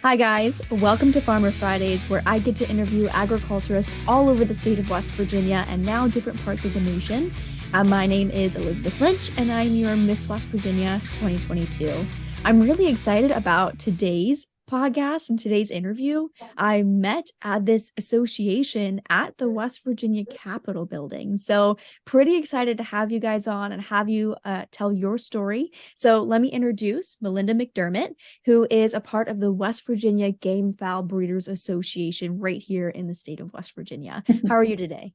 Hi, guys. Welcome to Farmer Fridays, where I get to interview agriculturists all over the state of West Virginia and now different parts of the nation. My name is Elizabeth Lynch, and I'm your Miss West Virginia 2022. I'm really excited about today's podcast and today's interview. I met at this association at the West Virginia Capitol building. So pretty excited to have you guys on and have you tell your story. So let me introduce Melinda McDerment, who is a part of the West Virginia Fowl Breeders Association right here in the state of West Virginia. How are you today?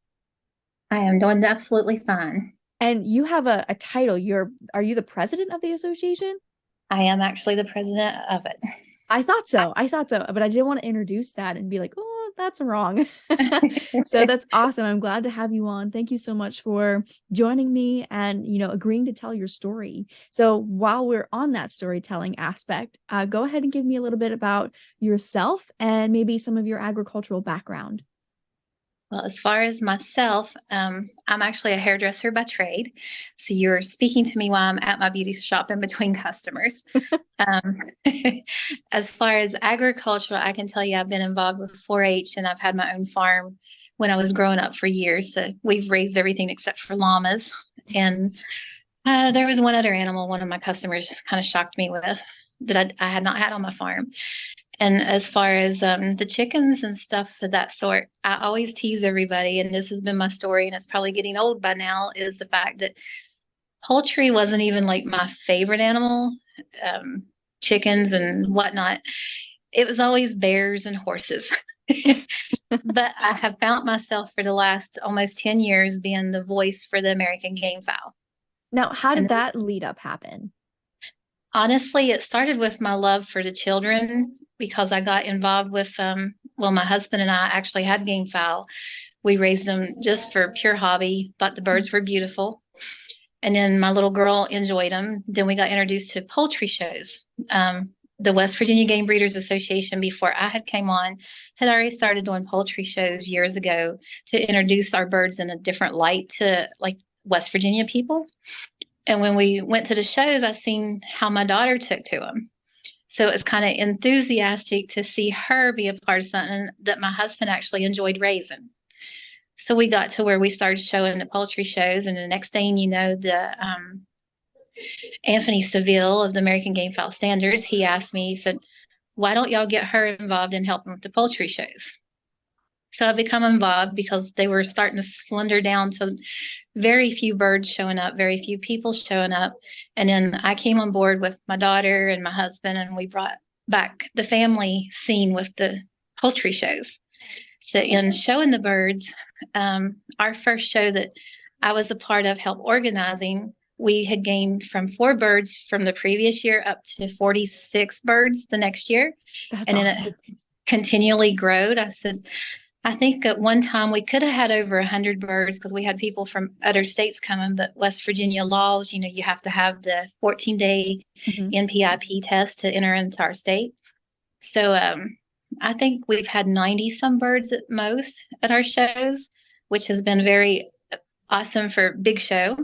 I am doing absolutely fine. And you have a title. Are you the president of the association? I am actually the president of it. I thought so, but I didn't want to introduce that and be like, oh, that's wrong. So that's awesome. I'm glad to have you on. Thank you so much for joining me and, agreeing to tell your story. So while we're on that storytelling aspect, go ahead and give me a little bit about yourself and maybe some of your agricultural background. Well, as far as myself, I'm actually a hairdresser by trade. So you're speaking to me while I'm at my beauty shop in between customers. Um, as far as agriculture, I can tell you I've been involved with 4-H and I've had my own farm when I was growing up for years. So we've raised everything except for llamas. And there was one other animal one of my customers kind of shocked me with that I had not had on my farm. And as far as the chickens and stuff of that sort, I always tease everybody, and this has been my story, and it's probably getting old by now, is the fact that poultry wasn't even like my favorite animal, um, chickens and whatnot. It was always bears and horses. But I have found myself for the last almost 10 years being the voice for the American game fowl. Now, how did And that lead up happen? honestly, it started with my love for the children because I got involved with, well, my husband and I actually had game fowl. We raised them just for pure hobby, thought the birds were beautiful. And then my little girl enjoyed them. Then we got introduced to poultry shows. The West Virginia Gamebreeders Association, before I had came on, had already started doing poultry shows years ago to introduce our birds in a different light to like West Virginia people. And when we went to the shows, I seen how my daughter took to them. So it's kind of enthusiastic to see her be a part of something that my husband actually enjoyed raising. So we got to where we started showing the poultry shows, and the next thing you know, the Anthony Seville of the American Game Fowl Standards, he asked me, he said, "Why don't y'all get her involved in helping with the poultry shows?" So I become involved because they were starting to slender down to very few birds showing up, very few people showing up. And then I came on board with my daughter and my husband, and we brought back the family scene with the poultry shows. So in showing the birds, our first show that I was a part of help organizing, we had gained from 4 birds from the previous year up to 46 birds the next year. That's And then it awesome. has continually grown. I said, I think at one time we could have had over 100 birds because we had people from other states coming, but West Virginia laws, you have to have the 14-day Mhm. NPIP test to enter into our state. So I think we've had 90 some birds at most at our shows, which has been very awesome for big show.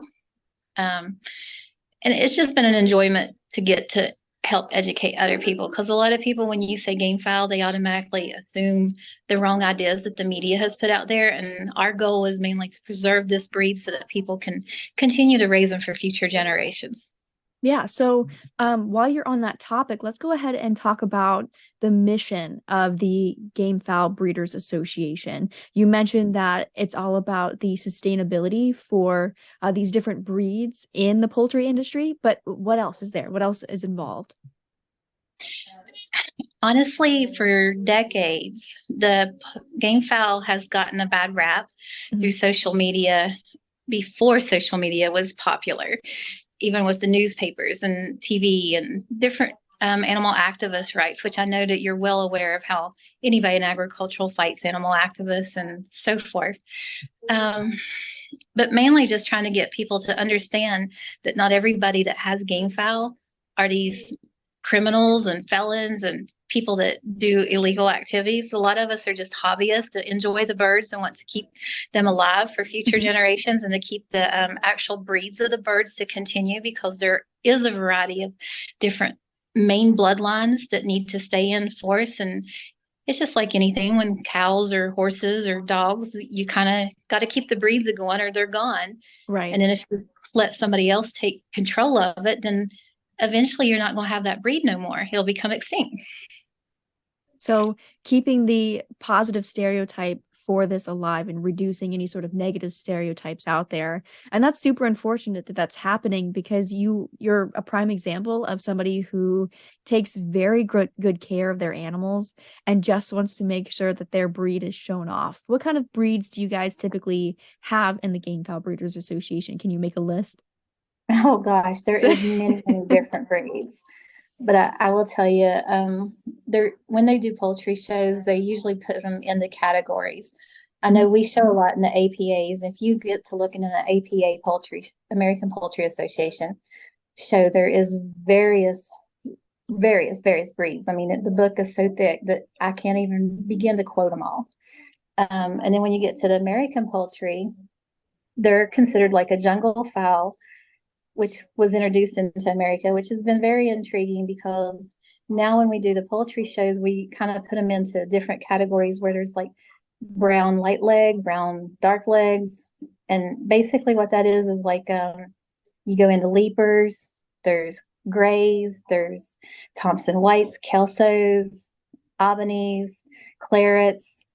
Um, and it's just been an enjoyment to get to help educate other people because a lot of people, when you say game fowl, they automatically assume the wrong ideas that the media has put out there. And our goal is mainly to preserve this breed so that people can continue to raise them for future generations. Yeah. So while you're on that topic, let's go ahead and talk about the mission of the Game Fowl Breeders Association. You mentioned that it's all about the sustainability for these different breeds in the poultry industry, but what else is there? What else is involved? Honestly, for decades, the game fowl has gotten a bad rap through Mhm. social media before social media was popular, even with the newspapers and TV and different animal activist rights, which I know that you're well aware of how anybody in agricultural fights animal activists and so forth. Um, but mainly just trying to get people to understand that not everybody that has game fowl are these criminals and felons and people that do illegal activities. A lot of us are just hobbyists that enjoy the birds and want to keep them alive for future Mhm. generations and to keep the actual breeds of the birds to continue because there is a variety of different main bloodlines that need to stay in force. And it's just like anything when cows or horses or dogs, you kind of got to keep the breeds going or they're gone. Right. And then if you let somebody else take control of it, then eventually you're not going to have that breed no more. He'll become extinct. So keeping the positive stereotype for this alive and reducing any sort of negative stereotypes out there. And that's super unfortunate that that's happening, because you're a prime example of somebody who takes very good care of their animals and just wants to make sure that their breed is shown off. What kind of breeds do you guys typically have in the Game Fowl Breeders Association? Can you make a list? Oh gosh, there is many, many different breeds. But I will tell you, they're when they do poultry shows, they usually put them in the categories. I know we show a lot in the APAs. If you get to looking in an APA poultry, American Poultry Association show, there is various breeds. I mean, the book is so thick that I can't even begin to quote them all. And then when you get to the American poultry, they're considered like a jungle fowl, which was introduced into America, which has been very intriguing, because now when we do the poultry shows, we kind of put them into different categories where there's like brown light legs, brown dark legs. And basically what that is like you go into leapers, there's grays, there's Thompson whites, Kelsos, Albanese, clarets.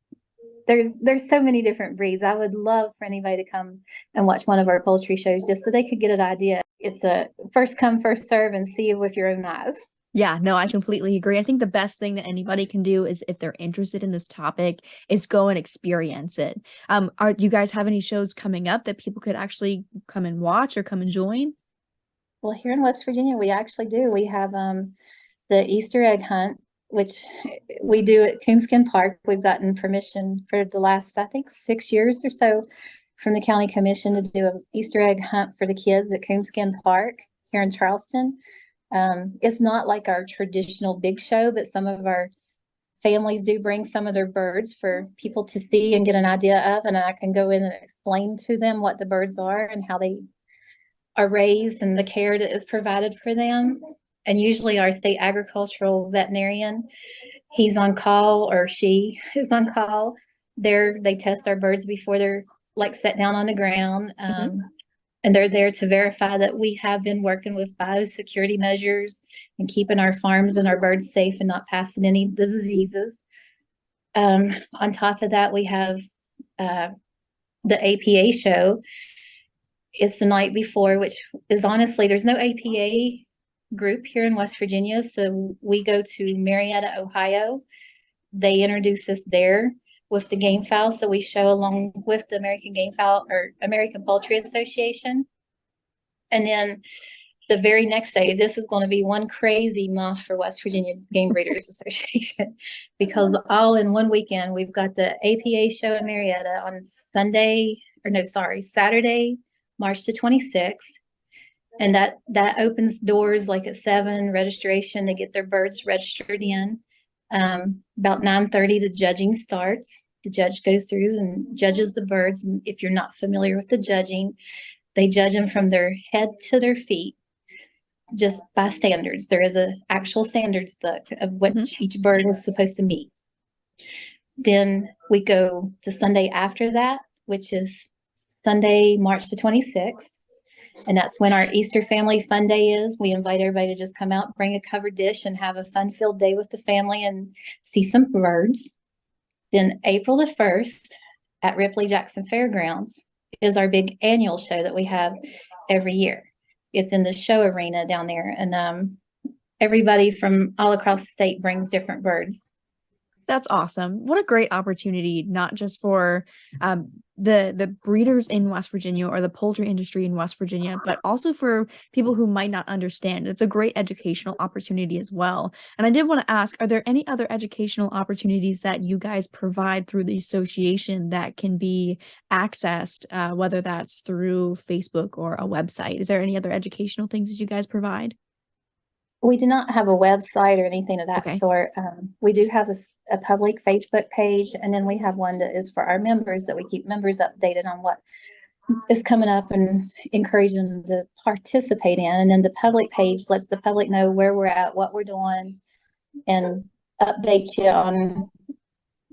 There's so many different breeds. I would love for anybody to come and watch one of our poultry shows just so they could get an idea. It's a first come, first serve, and see it with your own eyes. Yeah, no, I completely agree. I think the best thing that anybody can do is, if they're interested in this topic, is go and experience it. Do you guys have any shows coming up that people could actually come and watch or come and join? Well, here in West Virginia, we actually do. We have the Easter egg hunt, which we do at Coonskin Park. We've gotten permission for the last, I think, 6 years or so from the county commission to do an Easter egg hunt for the kids at Coonskin Park here in Charleston. It's not like our traditional big show, but some of our families do bring some of their birds for people to see and get an idea of, and I can go in and explain to them what the birds are and how they are raised and the care that is provided for them. And usually our state agricultural veterinarian, he's on call, or she is on call. They test our birds before they're like set down on the ground. And they're there to verify that we have been working with biosecurity measures and keeping our farms and our birds safe and not passing any diseases. On top of that, we have the APA show. It's the night before, which is honestly, there's no APA group here in West Virginia. So we go to Marietta, Ohio. They introduce us there with the game fowl. So we show along with the American Game Fowl or American Poultry Association. And then the very next day, this is going to be one crazy month for West Virginia Gamebreeders Association, because all in one weekend, we've got the APA show in Marietta on Saturday, March the 26th. And that opens doors like at 7, registration, they get their birds registered in. About 9:30, the judging starts. The judge goes through and judges the birds. And if you're not familiar with the judging, they judge them from their head to their feet, just by standards. There is an actual standards book of what each bird is supposed to meet. Then we go to Sunday after that, which is Sunday, March the 26th. And that's when our Easter Family Fun Day is. We invite everybody to just come out, bring a covered dish, and have a fun-filled day with the family and see some birds. Then April the 1st at Ripley Jackson Fairgrounds is our big annual show that we have every year. It's in the show arena down there, and everybody from all across the state brings different birds. That's awesome. What a great opportunity, not just for the breeders in West Virginia or the poultry industry in West Virginia, but also for people who might not understand. It's a great educational opportunity as well. And I did want to ask, are there any other educational opportunities that you guys provide through the association that can be accessed, whether that's through Facebook or a website? Is there any other educational things that you guys provide? We do not have a website or anything of that sort. We do have a public Facebook page, and then we have one that is for our members, that we keep members updated on what is coming up and encouraging them to participate in. And then the public page lets the public know where we're at, what we're doing, and update you on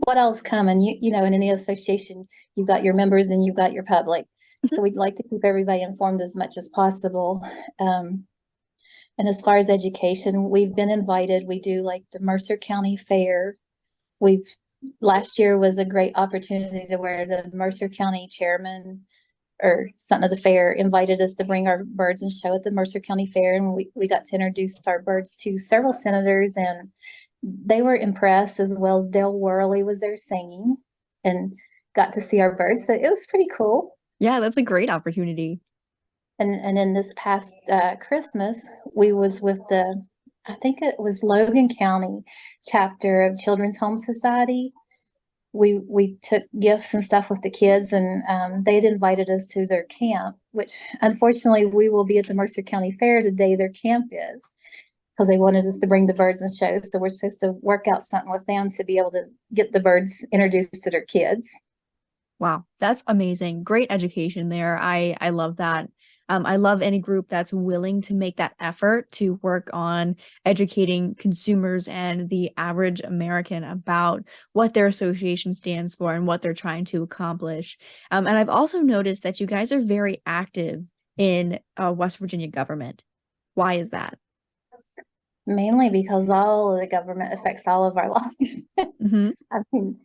what else coming. And in the association, you've got your members and you've got your public. So we'd like to keep everybody informed as much as possible. And as far as education, we've been invited. We do like the Mercer County Fair. Last year was a great opportunity to where the Mercer County chairman or something of the fair invited us to bring our birds and show at the Mercer County Fair. And we got to introduce our birds to several senators, and they were impressed, as well as Dale Worley was there singing and got to see our birds. So it was pretty cool. Yeah, that's a great opportunity. And in this past Christmas, we was with I think it was Logan County chapter of Children's Home Society. We took gifts and stuff with the kids, and they'd invited us to their camp, which unfortunately we will be at the Mercer County Fair the day their camp is, because they wanted us to bring the birds and shows. So we're supposed to work out something with them to be able to get the birds introduced to their kids. Wow, that's amazing. Great education there. I love that. I love any group that's willing to make that effort to work on educating consumers and the average American about what their association stands for and what they're trying to accomplish. And I've also noticed that you guys are very active in West Virginia government. Why is that? Mainly because all of the government affects all of our lives. Mm-hmm. I mean,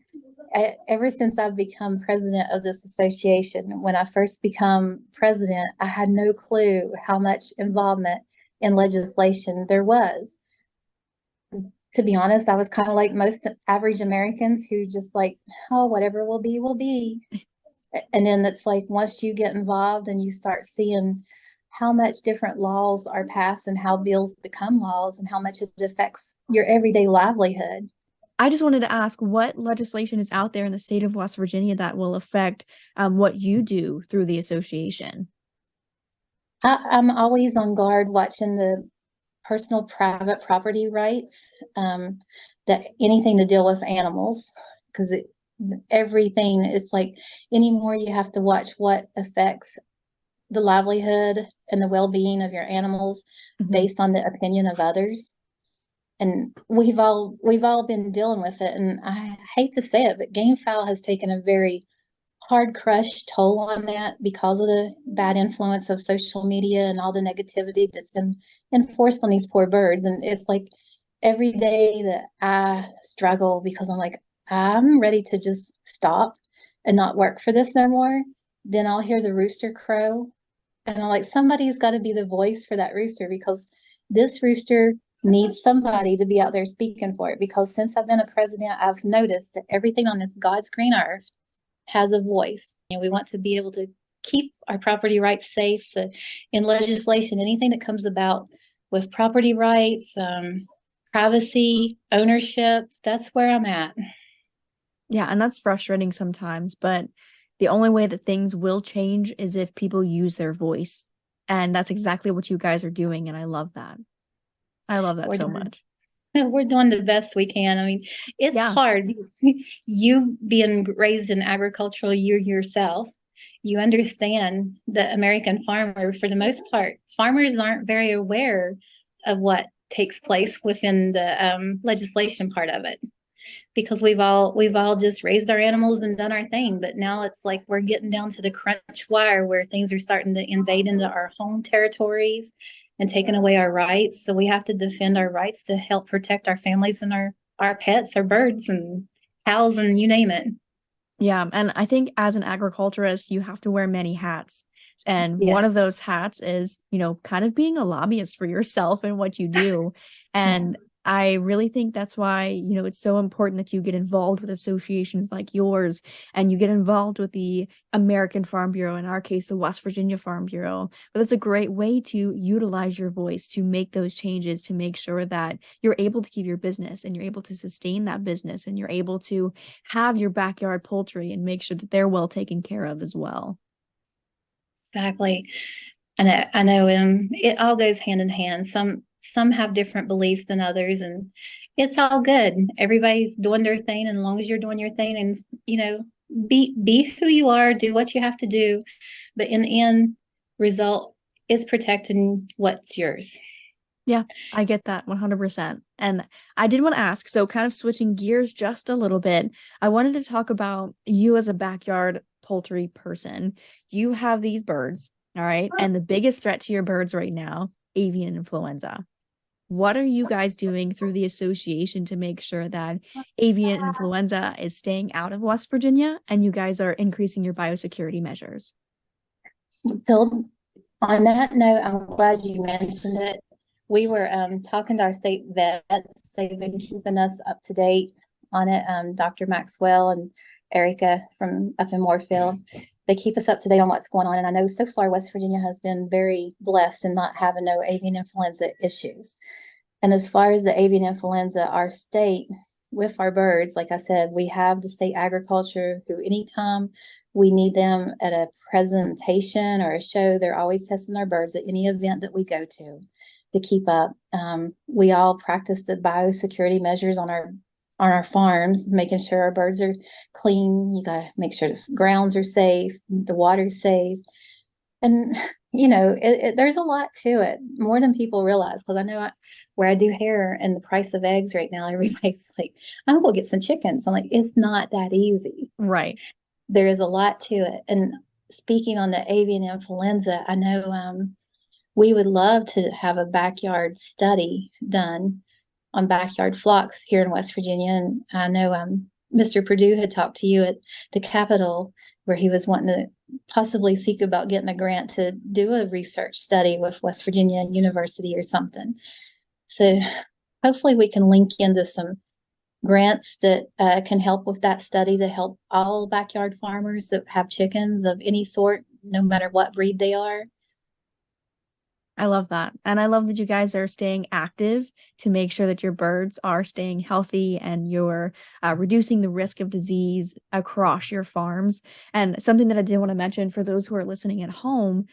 ever since I've become president of this association, when I first become president, I had no clue how much involvement in legislation there was. To be honest, I was kind of like most average Americans who just like, oh, whatever will be, will be. And then it's like, once you get involved and you start seeing how much different laws are passed and how bills become laws and how much it affects your everyday livelihood. I just wanted to ask what legislation is out there in the state of West Virginia that will affect what you do through the association. I'm always on guard watching the personal private property rights, that anything to deal with animals, because everything, it's like anymore you have to watch what affects the livelihood and the well-being of your animals based on the opinion of others. And we've all been dealing with it. And I hate to say it, but game fowl has taken a very hard crush toll on that because of the bad influence of social media and all the negativity that's been enforced on these poor birds. And it's like every day that I struggle because I'm like, I'm ready to just stop and not work for this no more. Then I'll hear the rooster crow, and I'm like, somebody's got to be the voice for that rooster, because this rooster needs somebody to be out there speaking for it. Because since I've been a president, I've noticed that everything on this God's green earth has a voice. And we want to be able to keep our property rights safe. So in legislation, anything that comes about with property rights, privacy, ownership, that's where I'm at. Yeah, and that's frustrating sometimes, but the only way that things will change is if people use their voice. And that's exactly what you guys are doing. And I love that. I love that so much. We're doing the best we can. I mean, it's hard. You being raised in agricultural, you yourself, you understand the American farmer. For the most part, farmers aren't very aware of what takes place within the legislation part of it, because we've all just raised our animals and done our thing. But now it's like we're getting down to the crunch wire where things are starting to invade into our home territories and taking away our rights. So we have to defend our rights to help protect our families and our pets, our birds and cows, and you name it. Yeah. And I think as an agriculturist, you have to wear many hats. And one of those hats is, kind of being a lobbyist for yourself and what you do. And I really think that's why, it's so important that you get involved with associations like yours, and you get involved with the American Farm Bureau, in our case, the West Virginia Farm Bureau. But it's a great way to utilize your voice to make those changes, to make sure that you're able to keep your business and you're able to sustain that business and you're able to have your backyard poultry and make sure that they're well taken care of as well. Exactly. And I know it all goes hand in hand. Some have different beliefs than others, and it's all good. Everybody's doing their thing, and as long as you're doing your thing and, be who you are, do what you have to do, but in the end result is protecting what's yours. Yeah, I get that 100%. And I did want to ask, so kind of switching gears just a little bit, I wanted to talk about you as a backyard poultry person. You have these birds, all right? And the biggest threat to your birds right now, avian influenza. What are you guys doing through the association to make sure that avian influenza is staying out of West Virginia and you guys are increasing your biosecurity measures? Bill, on that note, I'm glad you mentioned it. We were talking to our state vets. They've been keeping us up to date on it. Dr. Maxwell and Erica from up in Moorfield. They keep us up to date on what's going on. And I know so far West Virginia has been very blessed in not having no avian influenza issues. And as far as the avian influenza, our state, with our birds, like I said, we have the state agriculture who anytime we need them at a presentation or a show, they're always testing our birds at any event that we go to keep up. We all practice the biosecurity measures on our farms, making sure our birds are clean. You got to make sure the grounds are safe, the water's safe. And, there's a lot to it, more than people realize. Because I know where I do hair and the price of eggs right now, everybody's like, I'm going to get some chickens. I'm like, it's not that easy. Right. There is a lot to it. And speaking on the avian influenza, I know we would love to have a backyard study done on backyard flocks here in West Virginia. And I know Mr. Purdue had talked to you at the Capitol where he was wanting to possibly seek about getting a grant to do a research study with West Virginia University or something. So hopefully we can link into some grants that can help with that study to help all backyard farmers that have chickens of any sort, no matter what breed they are. I love that. And I love that you guys are staying active to make sure that your birds are staying healthy and you're reducing the risk of disease across your farms. And something that I did want to mention for those who are listening at home,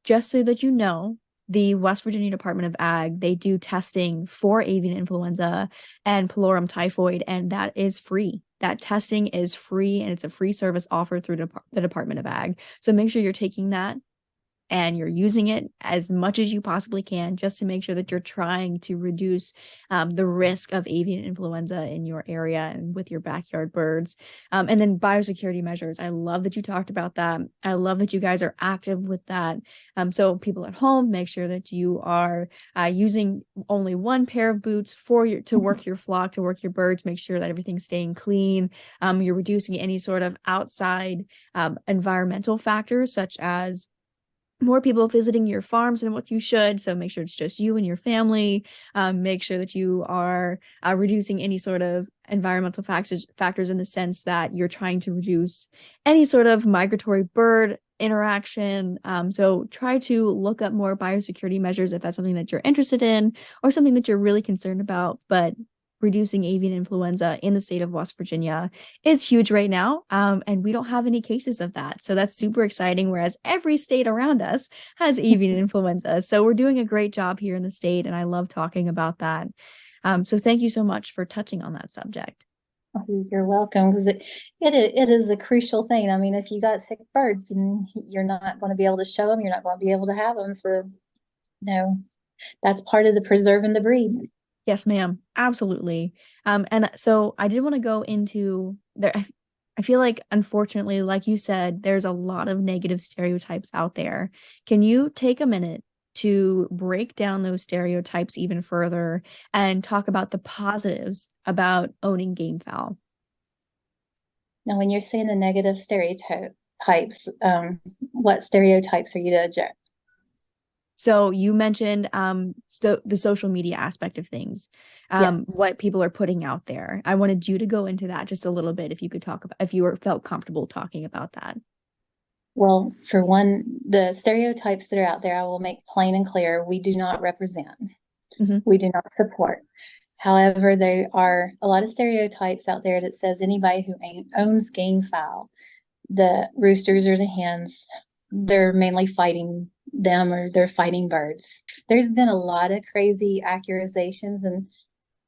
just so that you know, the West Virginia Department of Ag, they do testing for avian influenza and pullorum typhoid, and that is free. That testing is free, and it's a free service offered through the Department of Ag. So make sure you're taking that and you're using it as much as you possibly can just to make sure that you're trying to reduce the risk of avian influenza in your area and with your backyard birds. And then biosecurity measures. I love that you talked about that. I love that you guys are active with that. So people at home, make sure that you are using only one pair of boots to work your flock, to work your birds. Make sure that everything's staying clean. You're reducing any sort of outside environmental factors such as more people visiting your farms than what you should. So make sure it's just you and your family. Make sure that you are reducing any sort of environmental factors in the sense that you're trying to reduce any sort of migratory bird interaction. So try to look up more biosecurity measures if that's something that you're interested in or something that you're really concerned about. But reducing avian influenza in the state of West Virginia is huge right now. And we don't have any cases of that. So that's super exciting. Whereas every state around us has avian influenza. So we're doing a great job here in the state. And I love talking about that. So thank you so much for touching on that subject. You're welcome, because it is a crucial thing. I mean, if you got sick birds, then you're not going to be able to show them. You're not going to be able to have them. So, no, that's part of the preserving the breed. Yes, ma'am. Absolutely. And so I did want to go into there. I feel like, unfortunately, like you said, there's a lot of negative stereotypes out there. Can you take a minute to break down those stereotypes even further and talk about the positives about owning game fowl? Now, when you're saying the negative stereotypes, what stereotypes are you to object? So you mentioned the social media aspect of things, Yes. what people are putting out there. I wanted you to go into that just a little bit if you could talk about, if you felt comfortable talking about that. Well, for one, the stereotypes that are out there, I will make plain and clear, we do not represent. Mm-hmm. We do not support. However, there are a lot of stereotypes out there that says anybody who owns game fowl, the roosters or the hens, they're mainly fighting them or they're fighting birds. There's been a lot of crazy accusations, and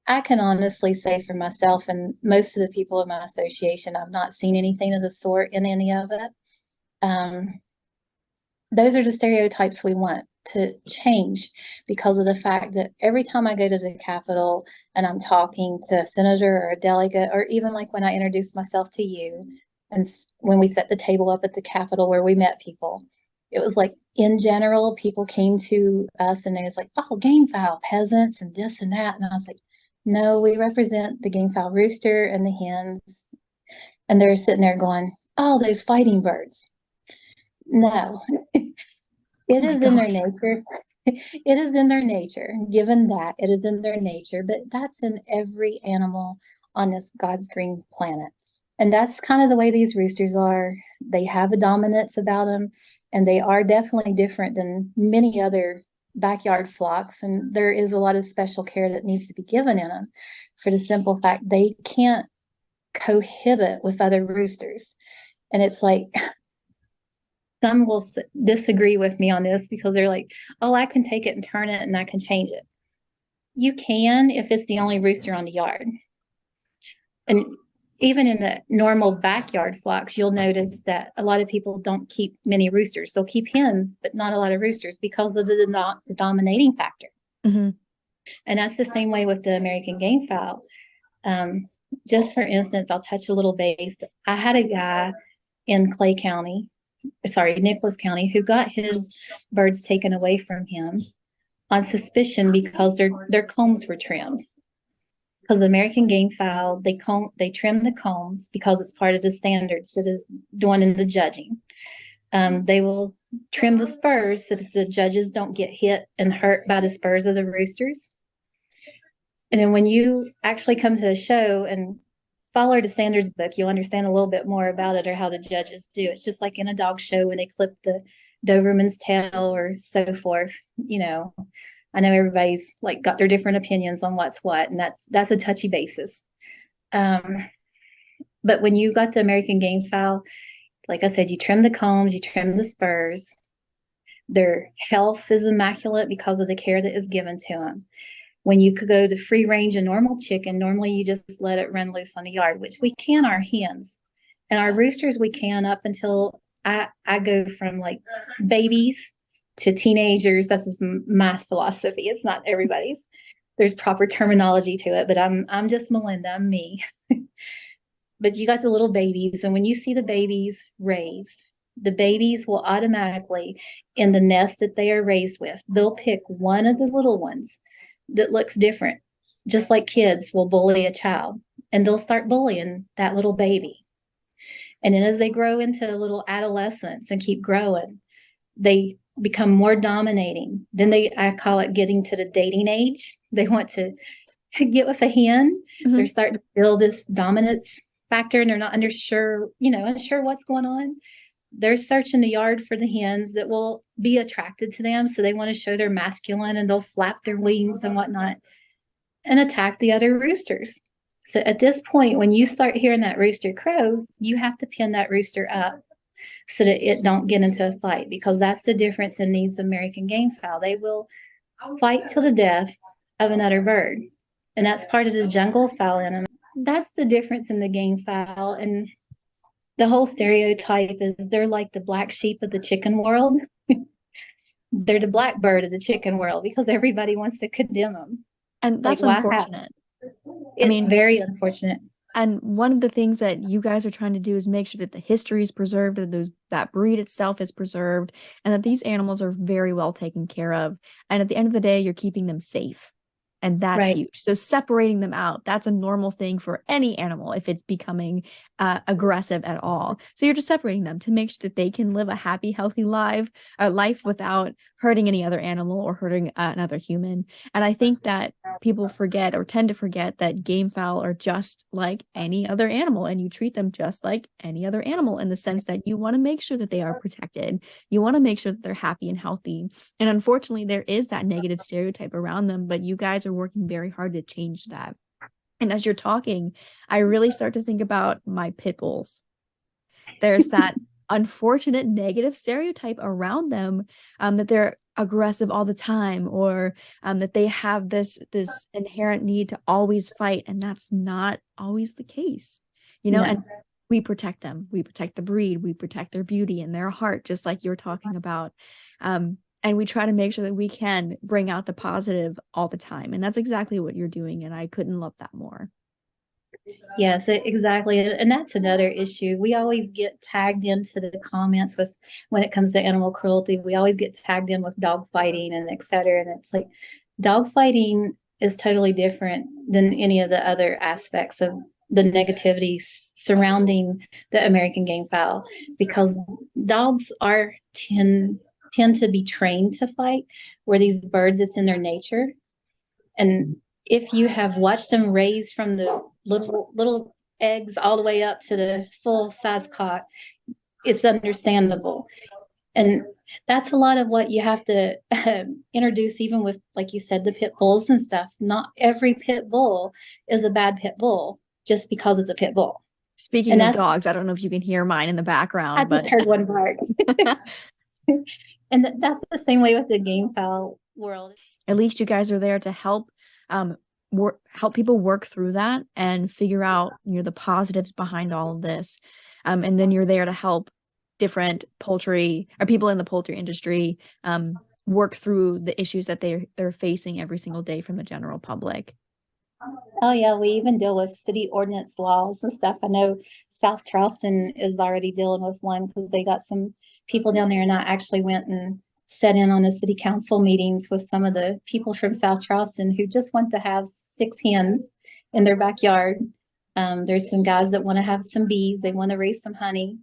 I can honestly say for myself and most of the people in my association, I've not seen anything of the sort in any of it. Those are the stereotypes we want to change because of the fact that every time I go to the Capitol and I'm talking to a senator or a delegate, or even like when I introduced myself to you and when we set the table up at the Capitol where we met people, it was like in general, people came to us and they was like, oh, game fowl peasants and this and that. And I was like, no, we represent the game fowl rooster and the hens. And they're sitting there going, oh, those fighting birds. No, Oh it my is in their gosh. nature. It is in their nature, given that it is in their nature, but that's in every animal on this God's green planet. And that's kind of the way these roosters are. They have a dominance about them, and they are definitely different than many other backyard flocks. And there is a lot of special care that needs to be given in them for the simple fact they can't cohabit with other roosters. And it's like, some will disagree with me on this because they're like, oh, I can take it and turn it and I can change it. You can if it's the only rooster on the yard. And even in the normal backyard flocks, you'll notice that a lot of people don't keep many roosters. They'll keep hens, but not a lot of roosters because of the dominating factor. Mm-hmm. And that's the same way with the American game fowl. Just for instance, I'll touch a little base. I had a guy in Nicholas County, who got his birds taken away from him on suspicion because their combs were trimmed. Because the American game fowl, they trim the combs because it's part of the standards that is done in the judging. They will trim the spurs so that the judges don't get hit and hurt by the spurs of the roosters. And then when you actually come to a show and follow the standards book, you'll understand a little bit more about it or how the judges do. It's just like in a dog show when they clip the Doberman's tail or so forth. I know everybody's like got their different opinions on what's what, and that's a touchy basis. But when you got the American game fowl, like I said, you trim the combs, you trim the spurs. Their health is immaculate because of the care that is given to them. When you could go to free range and normal chicken, normally you just let it run loose on the yard, which we can our hens. And our roosters we can up until I go from like babies to teenagers. That's just my philosophy. It's not everybody's. There's proper terminology to it, but I'm just Melinda, I'm me. But you got the little babies, and when you see the babies raised, the babies will automatically, in the nest that they are raised with, they'll pick one of the little ones that looks different, just like kids will bully a child, and they'll start bullying that little baby. And then as they grow into little adolescence and keep growing, they become more dominating. Then I call it getting to the dating age. They want to get with a hen. Mm-hmm. They're starting to build this dominance factor, and they're not unsure what's going on. They're searching the yard for the hens that will be attracted to them. So they want to show they're masculine, and they'll flap their wings and whatnot and attack the other roosters. So at this point, when you start hearing that rooster crow, you have to pin that rooster up so that it don't get into a fight, because that's the difference in these American game fowl. They will fight till the death of another bird. And that's part of the jungle fowl in them. That's the difference in the game fowl. And the whole stereotype is they're like the black sheep of the chicken world. They're the blackbird of the chicken world because everybody wants to condemn them. And that's like, unfortunate. It's very unfortunate. And one of the things that you guys are trying to do is make sure that the history is preserved, that breed itself is preserved, and that these animals are very well taken care of. And at the end of the day, you're keeping them safe. And that's huge. So separating them out, that's a normal thing for any animal if it's becoming aggressive at all. So you're just separating them to make sure that they can live a happy, healthy life without hurting any other animal or hurting another human. And I think that people forget or tend to forget that game fowl are just like any other animal, and you treat them just like any other animal in the sense that you want to make sure that they are protected. You want to make sure that they're happy and healthy. And unfortunately, there is that negative stereotype around them, but you guys are working very hard to change that. And as you're talking, I really start to think about my pit bulls. There's that unfortunate negative stereotype around them, that they're aggressive all the time, or that they have this inherent need to always fight, and that's not always the case, No. and we protect them. We protect the breed. We protect their beauty and their heart, just like you're talking about. And we try to make sure that we can bring out the positive all the time. And that's exactly what you're doing. And I couldn't love that more. Yes, exactly. And that's another issue. We always get tagged into the comments with when it comes to animal cruelty. We always get tagged in with dog fighting and et cetera. And it's like dog fighting is totally different than any of the other aspects of the negativity surrounding the American game fowl, because dogs tend to be trained to fight, where these birds, it's in their nature. And if you have watched them raise from the little eggs all the way up to the full size cock, it's understandable. And that's a lot of what you have to introduce, even with, like you said, the pit bulls and stuff. Not every pit bull is a bad pit bull just because it's a pit bull. Speaking of dogs, I don't know if you can hear mine in the background. I just heard one bark. And that's the same way with the game fowl world. At least you guys are there to help help people work through that and figure out the positives behind all of this, and then you're there to help different poultry or people in the poultry industry work through the issues that they're facing every single day from the general public. Oh yeah, we even deal with city ordinance laws and stuff. I know South Charleston is already dealing with one because they got some people down there, and I actually went and sat in on the city council meetings with some of the people from South Charleston who just want to have 6 hens in their backyard. There's some guys that want to have some bees. They want to raise some honey.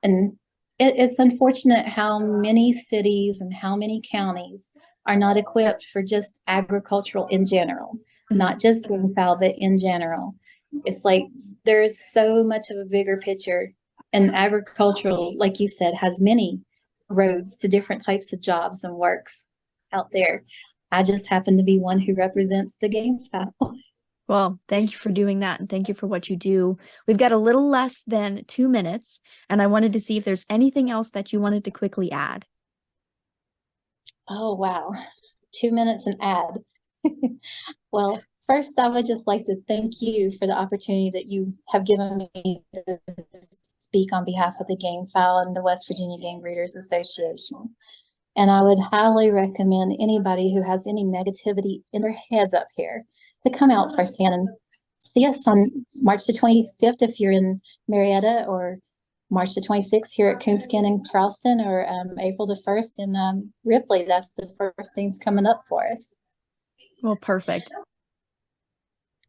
And it's unfortunate how many cities and how many counties are not equipped for just agricultural in general, not just game fowl, but in general. It's like there's so much of a bigger picture, and agricultural, like you said, has many roads to different types of jobs and works out there. I just happen to be one who represents the game fowl. Well, thank you for doing that, and thank you for what you do. We've got a little less than 2 minutes, and I wanted to see if there's anything else that you wanted to quickly add. Oh, wow. 2 minutes and add. Well, first, I would just like to thank you for the opportunity that you have given me to speak on behalf of the game fowl and the West Virginia Gamebreeders Association. And I would highly recommend anybody who has any negativity in their heads up here to come out firsthand and see us on March the 25th if you're in Marietta, or March the 26th here at Coonskin in Charleston, or April the 1st in Ripley. That's the first things coming up for us. Well, perfect.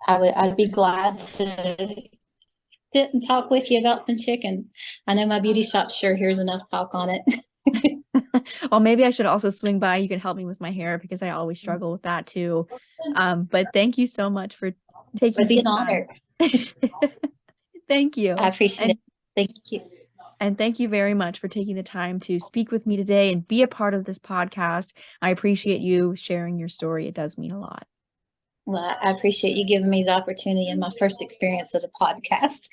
I'd be glad to sit and talk with you about the chicken. I know my beauty shop sure hears enough talk on it. Well, maybe I should also swing by. You can help me with my hair because I always struggle with that too. But thank you so much for taking It'd be an honor. Thank you. I appreciate it. Thank you. And thank you very much for taking the time to speak with me today and be a part of this podcast. I appreciate you sharing your story. It does mean a lot. Well, I appreciate you giving me the opportunity in my first experience at a podcast.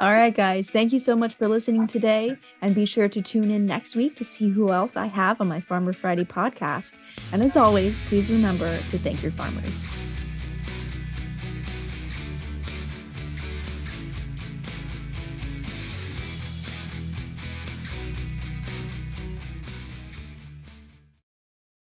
All right, guys. Thank you so much for listening today. And be sure to tune in next week to see who else I have on my Farmer Friday podcast. And as always, please remember to thank your farmers.